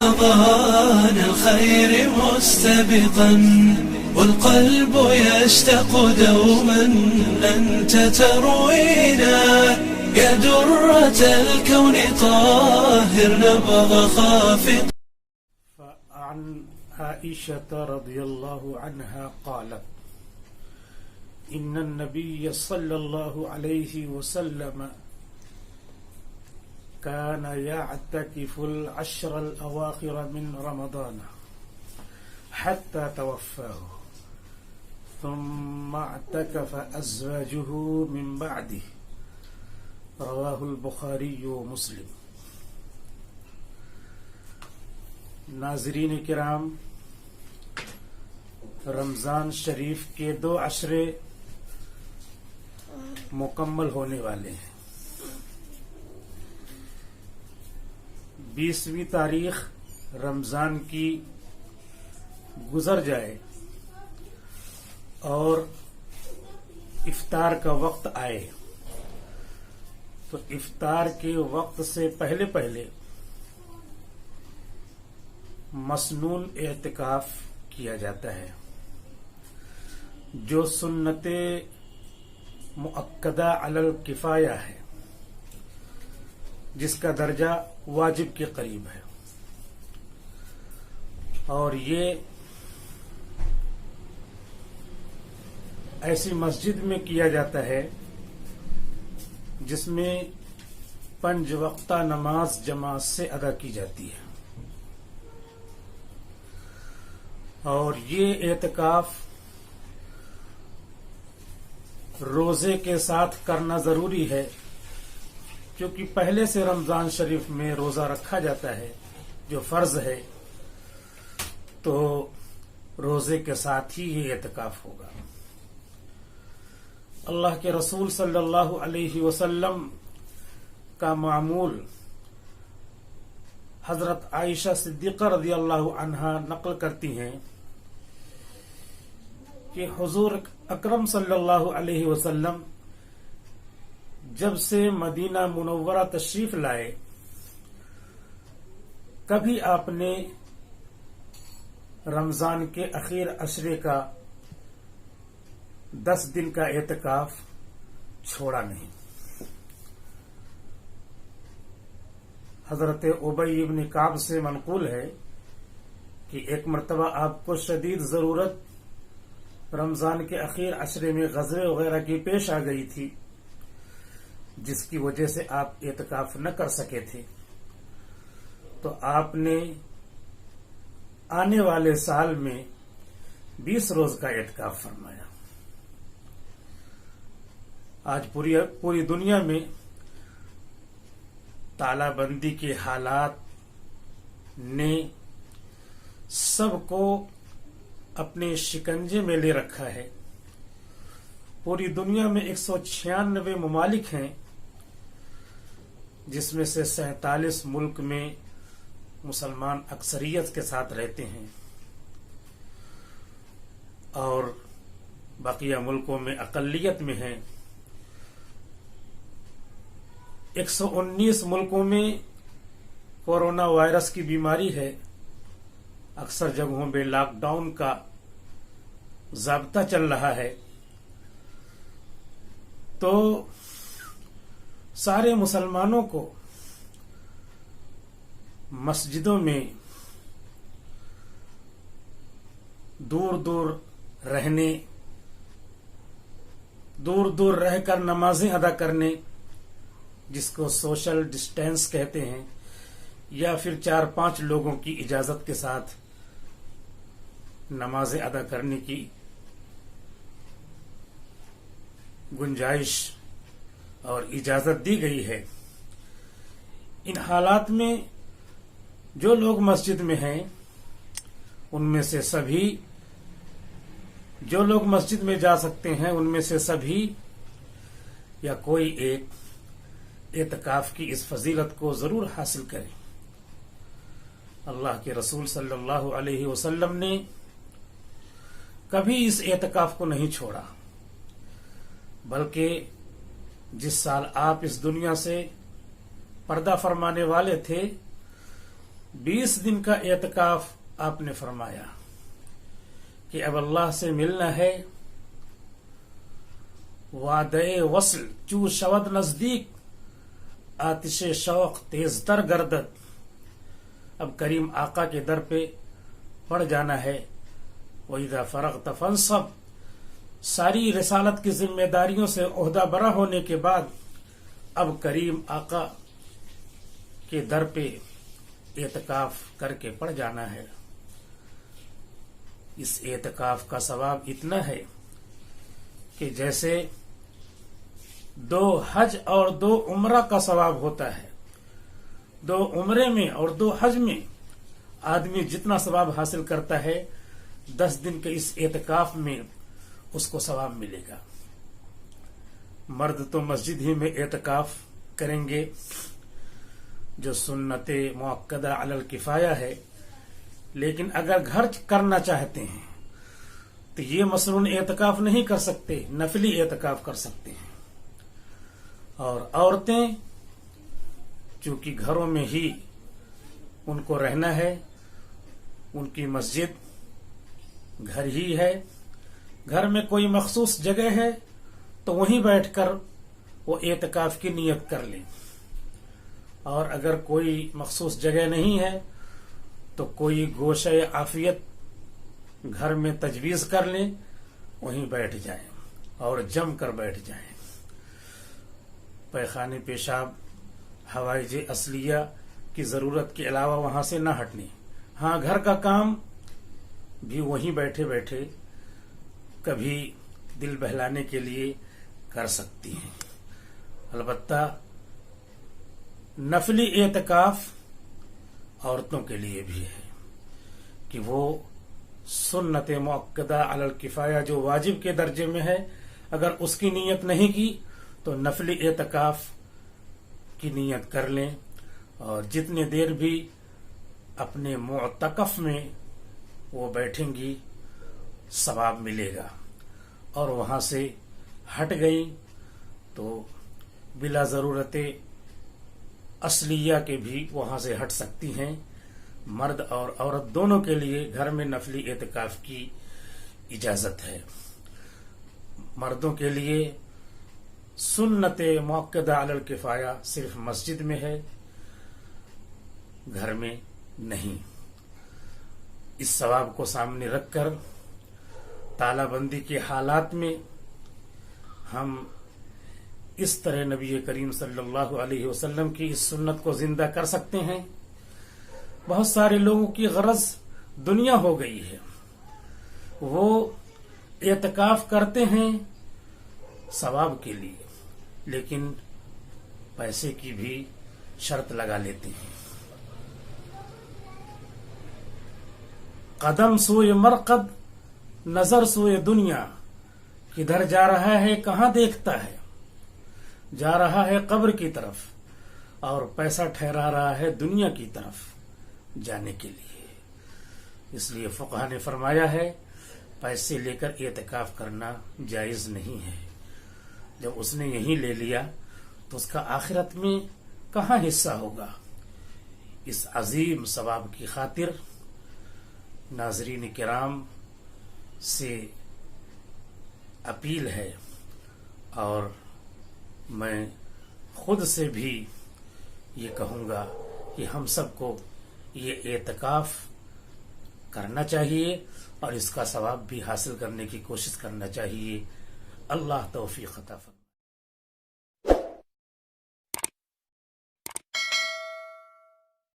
رمضان الخير مستبقا والقلب يشتاق دوما أنت تروينا يا درة الكون طاهر نبض خافق. فعن عائشة رضي الله عنها قالت إن النبي صلى الله عليه وسلم كان يعتكف العشر الأواخر من رمضان حتى توفاه ثم اعتكف أزواجه من بعده رواه البخاری ومسلم. ناظرین کرام، رمضان شریف کے 2 عشرے مکمل ہونے والے ہیں. 20ویں تاریخ رمضان کی گزر جائے اور افطار کا وقت آئے تو افطار کے وقت سے پہلے پہلے مسنون اعتکاف کیا جاتا ہے، جو سنت مؤکدہ علی الکفایہ ہے، جس کا درجہ واجب کے قریب ہے. اور یہ ایسی مسجد میں کیا جاتا ہے جس میں 5 وقتہ نماز جماعت سے ادا کی جاتی ہے. اور یہ اعتکاف روزے کے ساتھ کرنا ضروری ہے، کیونکہ پہلے سے رمضان شریف میں روزہ رکھا جاتا ہے جو فرض ہے، تو روزے کے ساتھ ہی یہ اعتکاف ہوگا. اللہ کے رسول صلی اللہ علیہ وسلم کا معمول حضرت عائشہ صدیقہ رضی اللہ عنہا نقل کرتی ہیں کہ حضور اکرم صلی اللہ علیہ وسلم جب سے مدینہ منورہ تشریف لائے، کبھی آپ نے رمضان کے اخیر عشرے کا 10 دن کا اعتکاف چھوڑا نہیں. حضرت ابی بن کعب سے منقول ہے کہ ایک مرتبہ آپ کو شدید ضرورت رمضان کے اخیر عشرے میں غزوے وغیرہ کی پیش آ گئی تھی، جس کی وجہ سے آپ اعتکاف نہ کر سکے تھے، تو آپ نے آنے والے سال میں 20 روز کا اعتکاف فرمایا. آج پوری دنیا میں تالا بندی کے حالات نے سب کو اپنے شکنجے میں لے رکھا ہے. پوری دنیا میں 196 ممالک ہیں، جس میں سے 47 ملک میں مسلمان اکثریت کے ساتھ رہتے ہیں، اور بقیہ ملکوں میں اقلیت میں ہیں. 119 ملکوں میں کورونا وائرس کی بیماری ہے. اکثر جگہوں پہ لاک ڈاؤن کا ضابطہ چل رہا ہے. تو سارے مسلمانوں کو مسجدوں میں دور دور رہ کر نمازیں ادا کرنے، جس کو سوشل ڈسٹینس کہتے ہیں، یا پھر 4-5 لوگوں کی اجازت کے ساتھ نمازیں ادا کرنے کی گنجائش اور اجازت دی گئی ہے. ان حالات میں جو لوگ مسجد میں ہیں، ان میں سے سبھی، جو لوگ مسجد میں جا سکتے ہیں ان میں سے سبھی یا کوئی ایک اعتکاف کی اس فضیلت کو ضرور حاصل کریں. اللہ کے رسول صلی اللہ علیہ وسلم نے کبھی اس اعتکاف کو نہیں چھوڑا، بلکہ جس سال آپ اس دنیا سے پردہ فرمانے والے تھے، 20 दिन का एतकाफ आपने फरमाया कि अब अल्लाह से मिलना है, वादे वस्ल चू शवद नजदीक, आतिशे शौक तेज तर गर्दत, अब करीम आका के दर पे पड़ जाना है। वइदा फरग़त फंसब, सारी रिसालत की जिम्मेदारियों से ओहदा बरा होने के बाद अब करीम आका के दर पे एतकाफ करके पड़ जाना है। इस एतकाफ का सवाब इतना है कि जैसे 2 हज और 2 उम्रा का सवाब होता है। 2 उम्रे में और 2 हज में आदमी जितना सवाब हासिल करता है, 10 दिन के इस एतकाफ में उसको सवाब मिलेगा। मर्द तो मस्जिद ही में एतकाफ करेंगे, जो सुन्नते मुअक्कदा अलल किफाया है, लेकिन अगर घर करना चाहते हैं तो ये मसनून एतकाफ नहीं कर सकते, नफली एतकाफ कर सकते हैं। और औरतें चूंकि घरों में ही उनको रहना है, उनकी मस्जिद घर ही है, घर में कोई मखसूस जगह है तो वहीं बैठकर वो एतकाफ की नियत कर लें। और अगर कोई मखसूस जगह नहीं है तो कोई गोशे आफियत घर में तजवीज कर लें, वहीं बैठ जाएं और जम कर बैठ जाएं। पैखाने पेशाब हवाइज असलिया की जरूरत के अलावा वहां से न हटने। हाँ, घर का काम भी वहीं बैठे बैठे कभी दिल बहलाने के लिए कर सकती हैं। अलबत्ता नफली एतकाफ औरतों के लिए भी है कि वो सुन्नत मुअक्कदा अलल किफाया जो वाजिब के दर्जे में है, अगर उसकी नीयत नहीं की तो नफली एतकाफ की नीयत कर लें। और जितने देर भी अपने मुअतकफ में वो बैठेंगी सवाब मिलेगा। और वहां से हट गई तो बिला जरूरते असलिया के भी वहां से हट सकती हैं। मर्द और औरत दोनों के लिए घर में नफली एतकाफ की इजाजत है। मर्दों के लिए सुन्नते मुअक्कदा अलल किफाया सिर्फ मस्जिद में है, घर में नहीं। इस सवाब को सामने रखकर तालाबंदी के हालात में हम इस तरह नबी करीम सल्लल्लाहु अलैहि वसल्लम की इस सुन्नत को जिंदा कर सकते हैं। बहुत सारे लोगों की गरज दुनिया हो गई है, वो एतकाफ करते हैं सवाब के लिए, लेकिन पैसे की भी शर्त लगा लेते हैं। कदम सोए मरकद, नजर सोए दुनिया, किधर जा रहा है कहां देखता है, जा रहा है कब्र की तरफ और पैसा ठहरा रहा है दुनिया की तरफ जाने के लिए। इसलिए फुक़हा ने फरमाया है पैसे लेकर एतकाफ करना जायज नहीं है। जब उसने यही ले लिया तो उसका आखिरत में कहां हिस्सा होगा। इस अजीम सवाब की खातिर नाज़रीन किराम से अपील है और मैं खुद से भी ये कहूँगा कि हम सबको ये एतकाफ करना चाहिए और इसका सवाब भी हासिल करने की कोशिश करना चाहिए। अल्लाह तौफीक अता फरमाए।